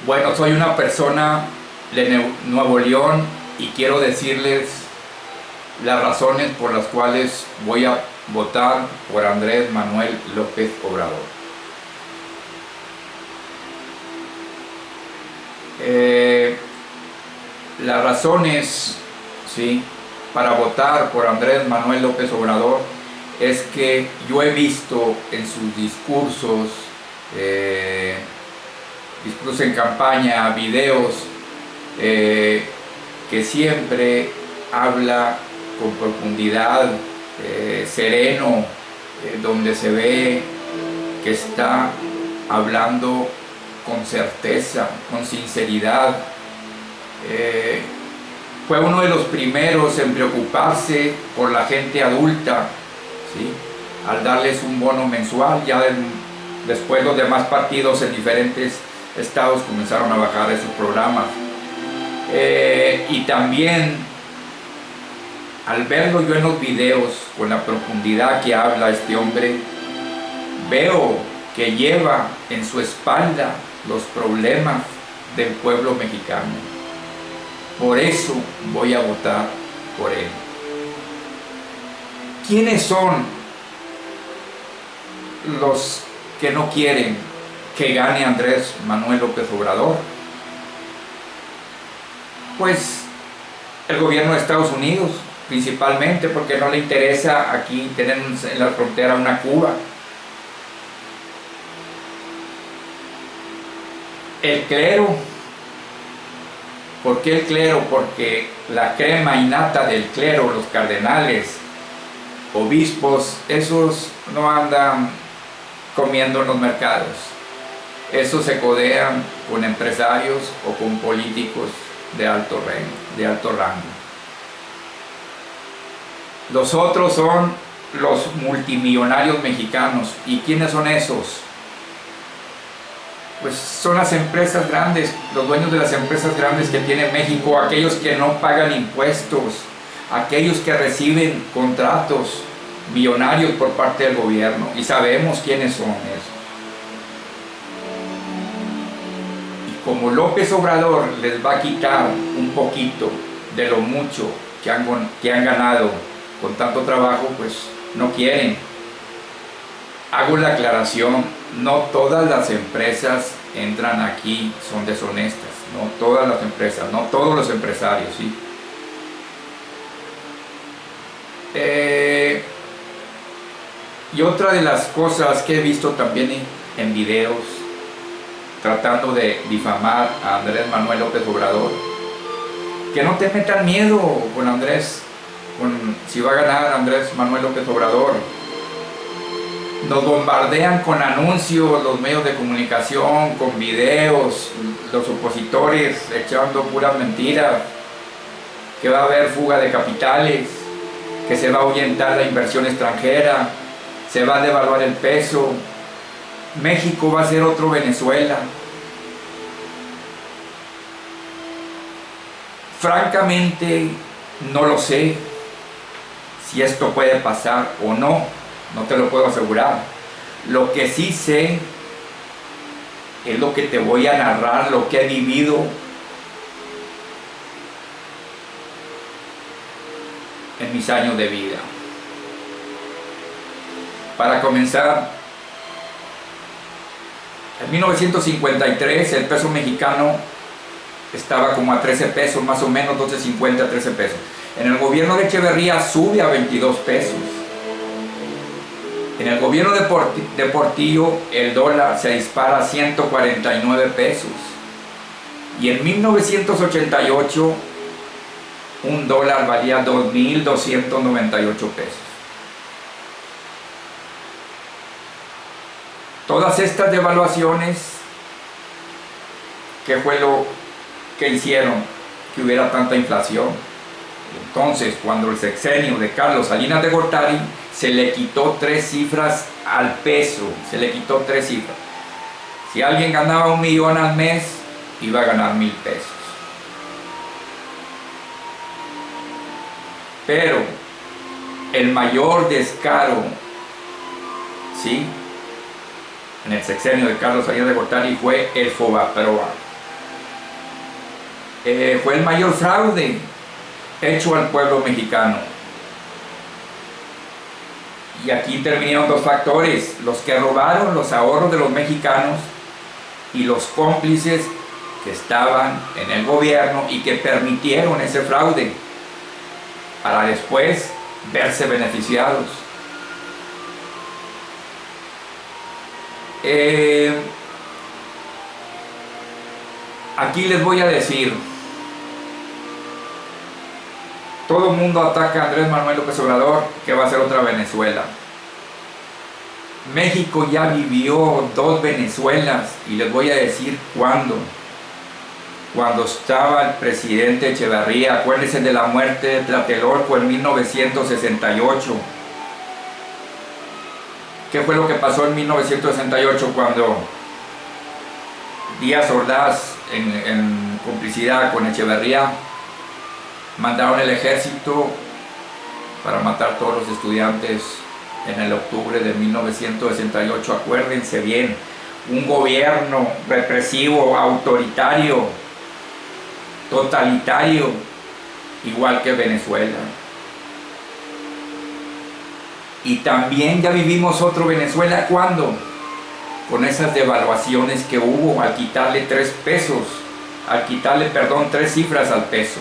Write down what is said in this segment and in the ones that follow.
Bueno, soy una persona de Nuevo León y quiero decirles las razones por las cuales voy a votar por Andrés Manuel López Obrador. Las razones, ¿sí?, para votar por Andrés Manuel López Obrador es que yo he visto en sus discursos en campaña, videos, que siempre habla con profundidad, sereno, donde se ve que está hablando con certeza, con sinceridad. Fue uno de los primeros en preocuparse por la gente adulta, ¿sí?, al darles un bono mensual. Después los demás partidos en diferentes estados comenzaron a bajar esos programas. Y también, al verlo yo en los videos, con la profundidad que habla este hombre, veo que lleva en su espalda los problemas del pueblo mexicano. Por eso voy a votar por él. ¿Quiénes son los que no quieren que gane Andrés Manuel López Obrador? Pues el gobierno de Estados Unidos, principalmente, porque no le interesa aquí tener en la frontera una Cuba. El clero. ¿Por qué el clero? Porque la crema innata del clero, los cardenales, obispos, esos no andan comiendo en los mercados. Esos se codean con empresarios o con políticos de alto rango. Los otros son los multimillonarios mexicanos. ¿Y quiénes son esos? Pues son las empresas grandes, los dueños de las empresas grandes que tiene México, aquellos que no pagan impuestos, aquellos que reciben contratos millonarios por parte del gobierno, y sabemos quiénes son esos. Y como López Obrador les va a quitar un poquito de lo mucho que han ganado con tanto trabajo, pues no quieren. Hago la aclaración, no todas las empresas entran aquí, son deshonestas, no todas las empresas, no todos los empresarios, ¿sí? Y otra de las cosas que he visto también en videos tratando de difamar a Andrés Manuel López Obrador, que no te metan miedo con Andrés, si va a ganar Andrés Manuel López Obrador. Nos bombardean con anuncios los medios de comunicación, con videos, los opositores echando puras mentiras, que va a haber fuga de capitales, que se va a ahuyentar la inversión extranjera, se va a devaluar el peso, México va a ser otro Venezuela. Francamente, no lo sé si esto puede pasar o no. No te lo puedo asegurar. Lo que sí sé es lo que te voy a narrar, lo que he vivido en mis años de vida. Para comenzar, en 1953 el peso mexicano estaba como a 13 pesos, más o menos 12.50 a 13 pesos. En el gobierno de Echeverría sube a 22 pesos. En el gobierno de Portillo el dólar se dispara a 149 pesos. Y en 1988 un dólar valía 2.298 pesos. Todas estas devaluaciones, ¿qué fue lo que hicieron que hubiera tanta inflación? Entonces, cuando el sexenio de Carlos Salinas de Gortari, se le quitó 3 cifras al peso, se le quitó 3 cifras. Si alguien ganaba 1.000.000 al mes, iba a ganar 1.000 pesos. Pero el mayor descaro, ¿sí?, en el sexenio de Carlos Salinas de Gortari fue el Fobaproa. fue el mayor fraude hecho al pueblo mexicano. Y aquí intervinieron dos factores: los que robaron los ahorros de los mexicanos y los cómplices que estaban en el gobierno y que permitieron ese fraude para después verse beneficiados. Aquí les voy a decir, todo el mundo ataca a Andrés Manuel López Obrador, que va a ser otra Venezuela. México ya vivió dos Venezuelas, y les voy a decir cuándo. Cuando estaba el presidente Echeverría, acuérdense de la muerte de Tlatelolco en 1968. ¿Qué fue lo que pasó en 1968 cuando Díaz Ordaz, en complicidad con Echeverría, mandaron el ejército para matar a todos los estudiantes en el octubre de 1968? Acuérdense bien, un gobierno represivo, autoritario, totalitario, igual que Venezuela. Y también ya vivimos otro Venezuela. ¿Cuándo? Con esas devaluaciones que hubo al quitarle 3 cifras al peso.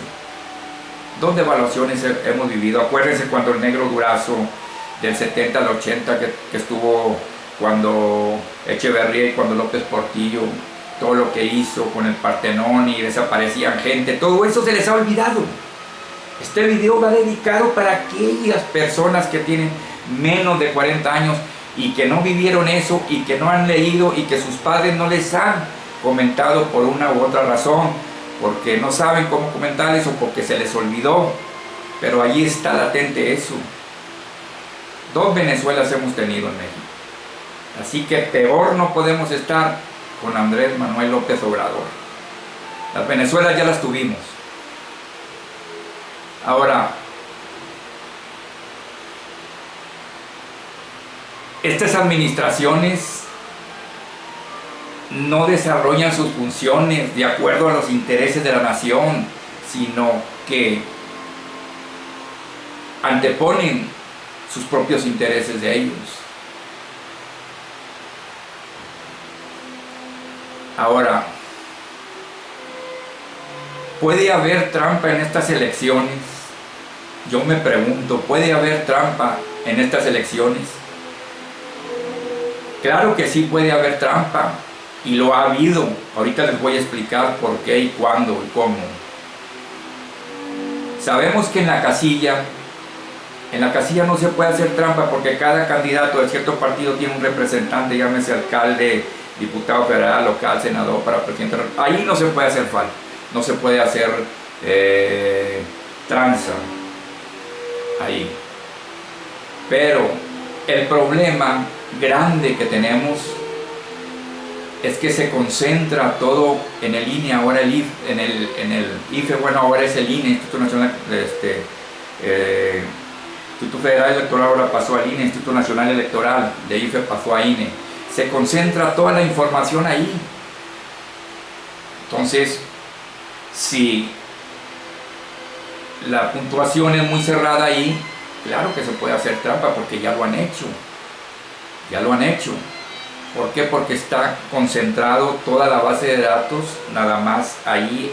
Dos devaluaciones hemos vivido. Acuérdense cuando el negro Durazo del 70 al 80 que estuvo, cuando Echeverría y cuando López Portillo, todo lo que hizo con el Partenón y desaparecían gente, todo eso se les ha olvidado. Este video va dedicado para aquellas personas que tienen menos de 40 años y que no vivieron eso y que no han leído y que sus padres no les han comentado por una u otra razón, porque no saben cómo comentar eso, porque se les olvidó. Pero allí está latente eso. Dos Venezuelas hemos tenido en México. Así que peor no podemos estar con Andrés Manuel López Obrador. Las Venezuelas ya las tuvimos. Ahora, estas administraciones no desarrollan sus funciones de acuerdo a los intereses de la nación, sino que anteponen sus propios intereses de ellos. Ahora, ¿puede haber trampa en estas elecciones? Yo me pregunto, ¿puede haber trampa en estas elecciones? Claro que sí puede haber trampa, y lo ha habido. Ahorita les voy a explicar por qué y cuándo y cómo. Sabemos que en la casilla no se puede hacer trampa, porque cada candidato de cierto partido tiene un representante, llámese alcalde, diputado federal, local, senador, para presidente. Ahí no se puede hacer falta, no se puede hacer tranza ahí. Pero el problema grande que tenemos es que se concentra todo en el INE, ahora en el IFE, bueno, ahora es el INE, Instituto Nacional, Instituto Federal Electoral ahora pasó al INE, Instituto Nacional Electoral, de IFE pasó a INE. Se concentra toda la información ahí. Entonces, si la puntuación es muy cerrada ahí, claro que se puede hacer trampa, porque ya lo han hecho. Ya lo han hecho. ¿Por qué? Porque está concentrado toda la base de datos nada más ahí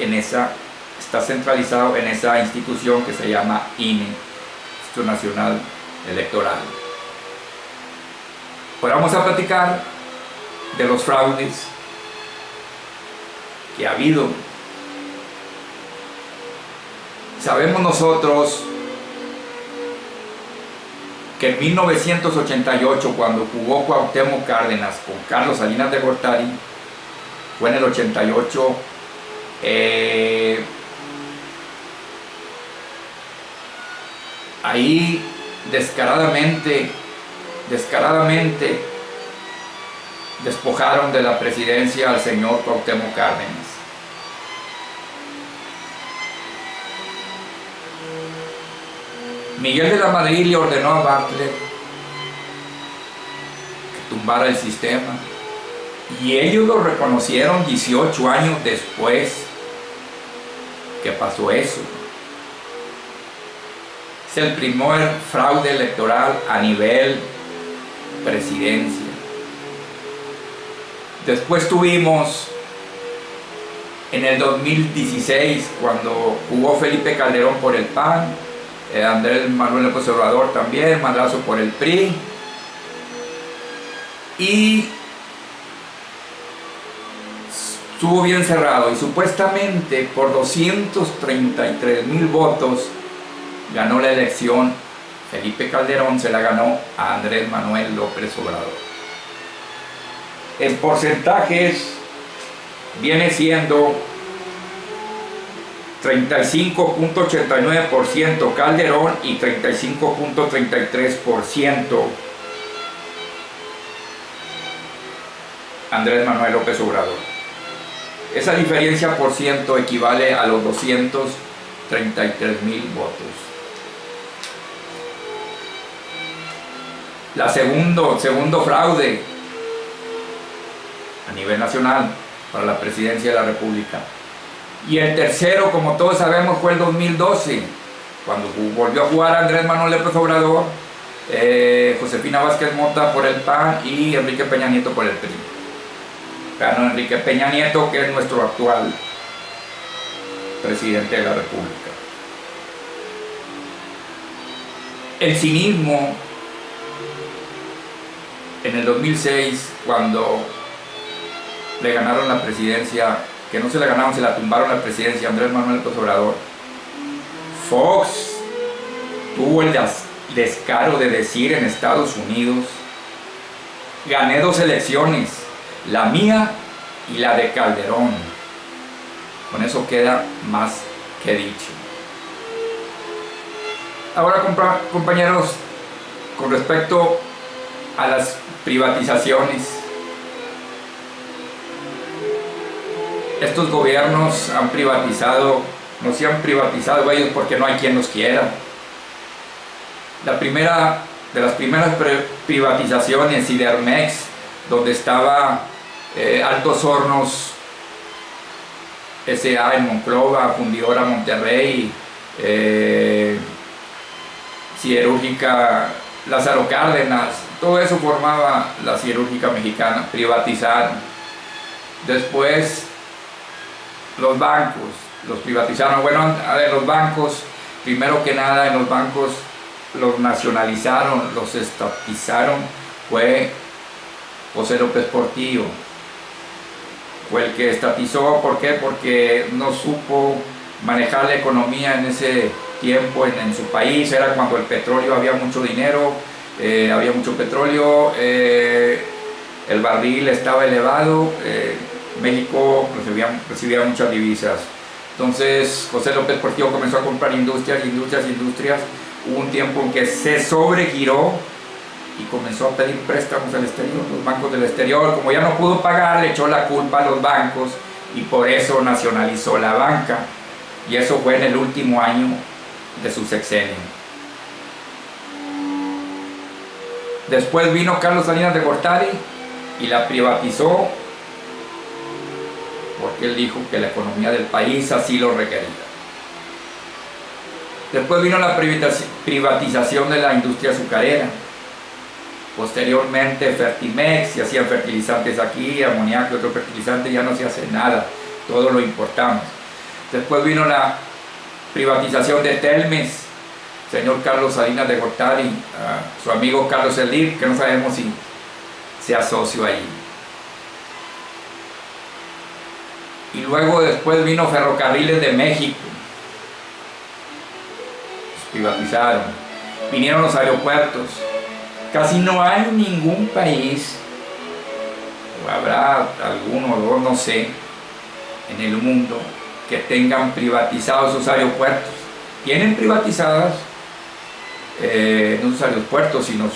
está centralizado en esa institución que se llama INE, Instituto Nacional Electoral. Ahora vamos a platicar de los fraudes que ha habido. Sabemos nosotros que en 1988, cuando jugó Cuauhtémoc Cárdenas con Carlos Salinas de Gortari, fue en el 88, ahí descaradamente despojaron de la presidencia al señor Cuauhtémoc Cárdenas. Miguel de la Madrid le ordenó a Bartlett que tumbara el sistema, y ellos lo reconocieron 18 años después. que pasó eso. Es el primer fraude electoral a nivel presidencia. Después tuvimos en el 2016, cuando jugó Felipe Calderón por el PAN, Andrés Manuel López Obrador también, madrazo por el PRI, y estuvo bien cerrado, y supuestamente por 233,000 votos ganó la elección. Felipe Calderón se la ganó a Andrés Manuel López Obrador. En porcentajes viene siendo 35.89% Calderón y 35.33% Andrés Manuel López Obrador. Esa diferencia por ciento equivale a los 233,000 votos. Segundo fraude a nivel nacional para la presidencia de la República. Y el tercero, como todos sabemos, fue el 2012, cuando volvió a jugar Andrés Manuel López Obrador, Josefina Vázquez Mota por el PAN y Enrique Peña Nieto por el PRI. Ganó Enrique Peña Nieto, que es nuestro actual presidente de la República. El cinismo en el 2006, cuando le ganaron la presidencia, que no se la ganaron, se la tumbaron la presidencia a Andrés Manuel López Obrador, Fox tuvo el descaro de decir en Estados Unidos: gané 2 elecciones, la mía y la de Calderón. Con eso queda más que dicho. Ahora, compañeros, con respecto a las privatizaciones, estos gobiernos han privatizado, no se han privatizado ellos porque no hay quien los quiera. La primera de las primeras privatizaciones, Sidermex, donde estaba Altos Hornos S.A. en Monclova, Fundidora Monterrey, Siderúrgica Lázaro Cárdenas, todo eso formaba la Siderúrgica Mexicana. Privatizaron. Después los bancos los privatizaron. Bueno, a ver, los bancos, primero que nada, en los bancos los nacionalizaron, los estatizaron. Fue José López Portillo, fue el que estatizó. ¿Por qué? Porque no supo manejar la economía en ese tiempo en su país. Era cuando el petróleo, había mucho dinero, había mucho petróleo, el barril estaba elevado, México recibía muchas divisas. Entonces José López Portillo comenzó a comprar industrias. Hubo un tiempo en que se sobregiró y comenzó a pedir préstamos al exterior, los bancos del exterior. Como ya no pudo pagar, le echó la culpa a los bancos y por eso nacionalizó la banca. Y eso fue en el último año de su sexenio. Después vino Carlos Salinas de Gortari y la privatizó, porque él dijo que la economía del país así lo requería. Después vino la privatización de la industria azucarera. Posteriormente Fertimex, se hacían fertilizantes aquí, amoníaco y otro fertilizante, ya no se hace nada, todo lo importamos. Después vino la privatización de Telmex, señor Carlos Salinas de Gortari, su amigo Carlos Slim, que no sabemos si se asoció ahí. Y luego después vino Ferrocarriles de México, los privatizaron. Vinieron los aeropuertos. Casi no hay ningún país, o habrá alguno o dos, no sé, en el mundo que tengan privatizados sus aeropuertos. Tienen privatizadas no sus aeropuertos, sino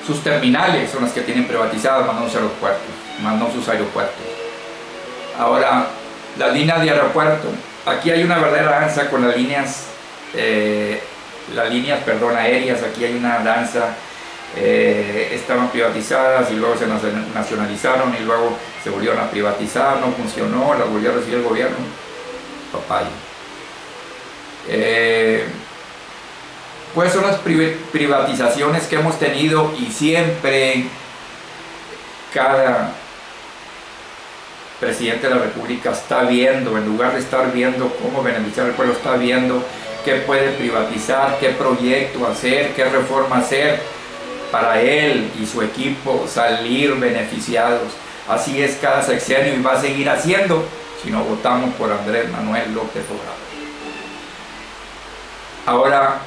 sus terminales son las que tienen privatizadas, más no sus aeropuertos, Ahora, las líneas de aeropuerto. Aquí hay una verdadera danza con las líneas aéreas. Aquí hay una danza estaban privatizadas y luego se nacionalizaron y luego se volvieron a privatizar, no funcionó, las volvió a recibir el gobierno. Papaya. Pues son las privatizaciones que hemos tenido, y siempre cada presidente de la República está viendo, en lugar de estar viendo cómo beneficiar al pueblo, está viendo qué puede privatizar, qué proyecto hacer, qué reforma hacer para él y su equipo salir beneficiados. Así es cada sexenio y va a seguir haciendo si no votamos por Andrés Manuel López Obrador. Ahora,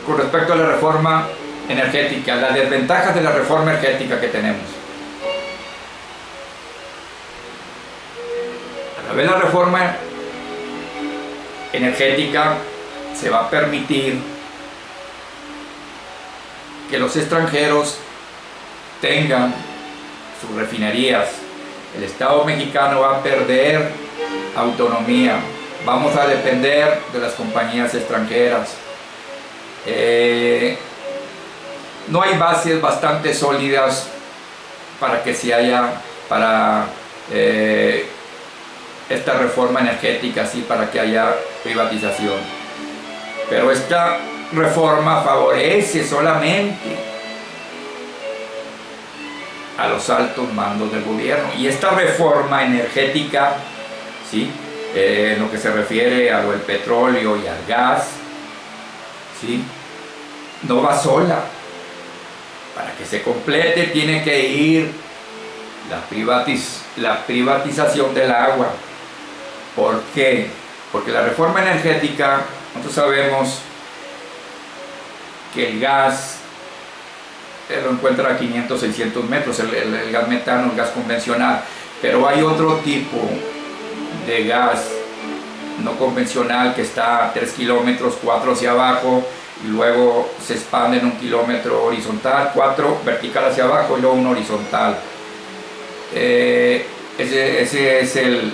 con respecto a la reforma energética, las desventajas de la reforma energética que tenemos. A través de la reforma energética se va a permitir que los extranjeros tengan sus refinerías. El Estado mexicano va a perder autonomía. Vamos a depender de las compañías extranjeras. No hay bases bastante sólidas para que se haya esta reforma energética, así para que haya privatización. Pero esta reforma favorece solamente a los altos mandos del gobierno. Y esta reforma energética, ¿sí?, en lo que se refiere a lo del petróleo y al gas, ¿sí?, no va sola. Para que se complete tiene que ir la privatización del agua. ¿Por qué? Porque la reforma energética, nosotros sabemos que el gas lo encuentra a 500, 600 metros, el gas metano, el gas convencional, pero hay otro tipo de gas no convencional que está a 3 kilómetros, 4 hacia abajo, y luego se expande en 1 kilómetro horizontal, 4 vertical hacia abajo y luego 1 horizontal. Ese es el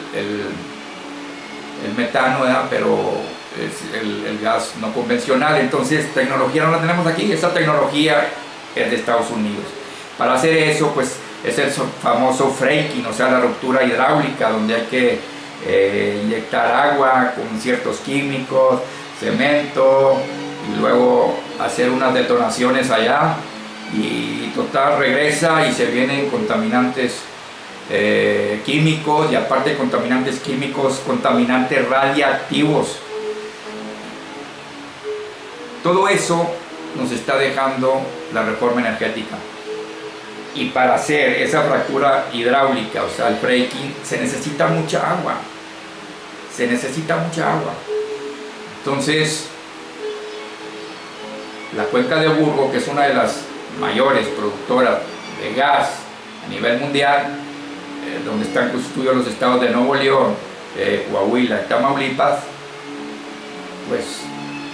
metano, ¿verdad? Pero es el gas no convencional. Entonces, tecnología no la tenemos aquí, esa tecnología es de Estados Unidos. Para hacer eso, pues es el famoso fracking, o sea, la ruptura hidráulica, donde hay que inyectar agua con ciertos químicos, cemento, y luego hacer unas detonaciones allá, y total regresa y se vienen contaminantes químicos, y aparte de contaminantes químicos, contaminantes radiactivos. Todo eso nos está dejando la reforma energética. Y para hacer esa fractura hidráulica, o sea, el fracking, se necesita mucha agua. Se necesita mucha agua. Entonces, la cuenca de Burgo, que es una de las mayores productoras de gas a nivel mundial, donde están constituidos los estados de Nuevo León, Coahuila y Tamaulipas, pues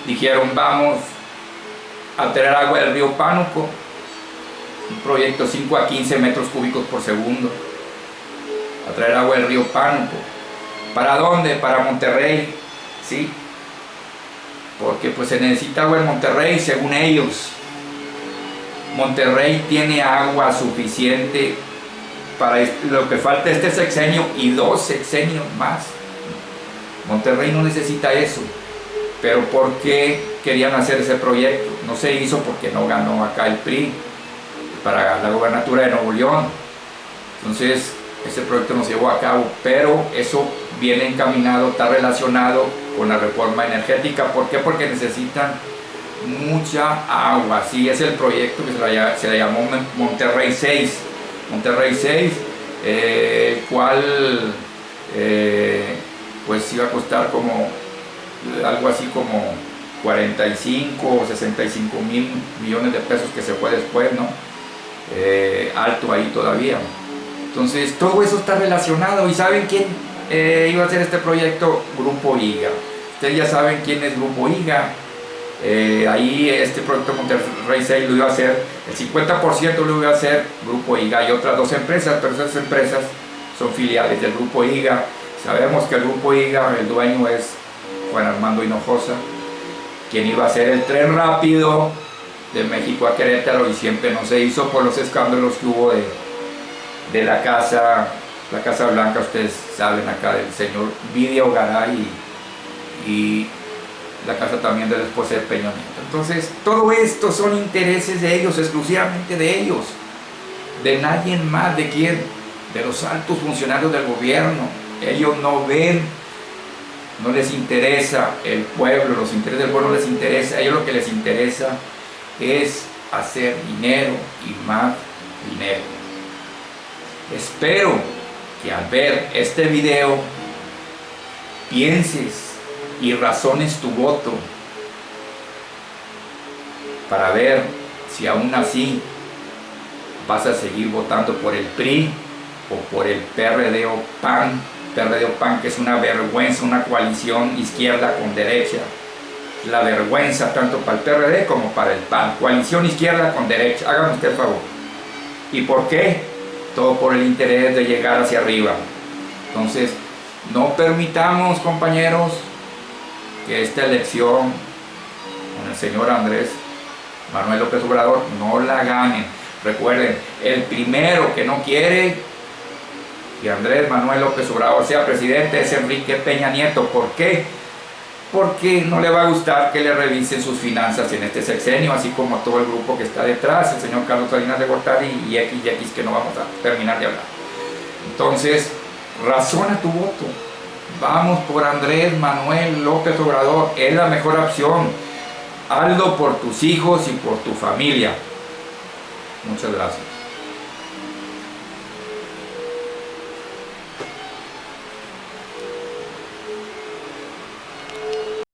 dijeron: vamos a traer agua del río Pánuco, un proyecto 5 a 15 metros cúbicos por segundo, a traer agua del río Pánuco. ¿Para dónde? Para Monterrey, ¿sí? Porque pues se necesita agua en Monterrey, según ellos. Monterrey tiene agua suficiente para lo que falta este sexenio y 2 sexenios más. Monterrey no necesita eso. Pero ¿por qué querían hacer ese proyecto? No se hizo porque no ganó acá el PRI para la gobernatura de Nuevo León. Entonces ese proyecto no se llevó a cabo, pero eso viene encaminado, está relacionado con la reforma energética. ¿Por qué? Porque necesitan mucha agua. Sí, es el proyecto que se le llamó Monterrey 6. Monterrey 6, cual pues iba a costar como algo así como 45 o 65 mil millones de pesos, que se fue después, ¿no? Alto ahí todavía. Entonces todo eso está relacionado. ¿Y saben quién iba a hacer este proyecto? Grupo IGA. Ustedes ya saben quién es Grupo IGA. Ahí este proyecto Monterrey 6 lo iba a hacer, el 50% lo iba a hacer Grupo IGA y otras 2 empresas, pero esas empresas son filiales del Grupo IGA. Sabemos que el Grupo IGA, el dueño es Juan Armando Hinojosa, quien iba a hacer el tren rápido de México a Querétaro, y siempre no se hizo por los escándalos que hubo de la Casa Blanca, ustedes saben, acá del señor Vidio Garay, y la casa también de la esposa de Peña Nieto. Entonces, todo esto son intereses de ellos, exclusivamente de ellos, de nadie más. ¿De quién? De los altos funcionarios del gobierno. Ellos no ven, no les interesa el pueblo, los intereses del pueblo no les interesa. A ellos lo que les interesa es hacer dinero y más dinero. Espero que al ver este video pienses y razones tu voto para ver si aún así vas a seguir votando por el PRI o por el PRD o PAN. PRD o PAN, que es una vergüenza, una coalición izquierda con derecha. La vergüenza tanto para el PRD como para el PAN. Coalición izquierda con derecha. Hágame usted el favor. ¿Y por qué? Todo por el interés de llegar hacia arriba. Entonces, no permitamos, compañeros, que esta elección con el señor Andrés Manuel López Obrador no la ganen. Recuerden, el primero que no quiere que Andrés Manuel López Obrador sea presidente es Enrique Peña Nieto. ¿Por qué? Porque no le va a gustar que le revisen sus finanzas en este sexenio, así como todo el grupo que está detrás, el señor Carlos Salinas de Gortari y X, que no vamos a terminar de hablar. Entonces, razona tu voto. Vamos por Andrés Manuel López Obrador, es la mejor opción. Hazlo por tus hijos y por tu familia. Muchas gracias.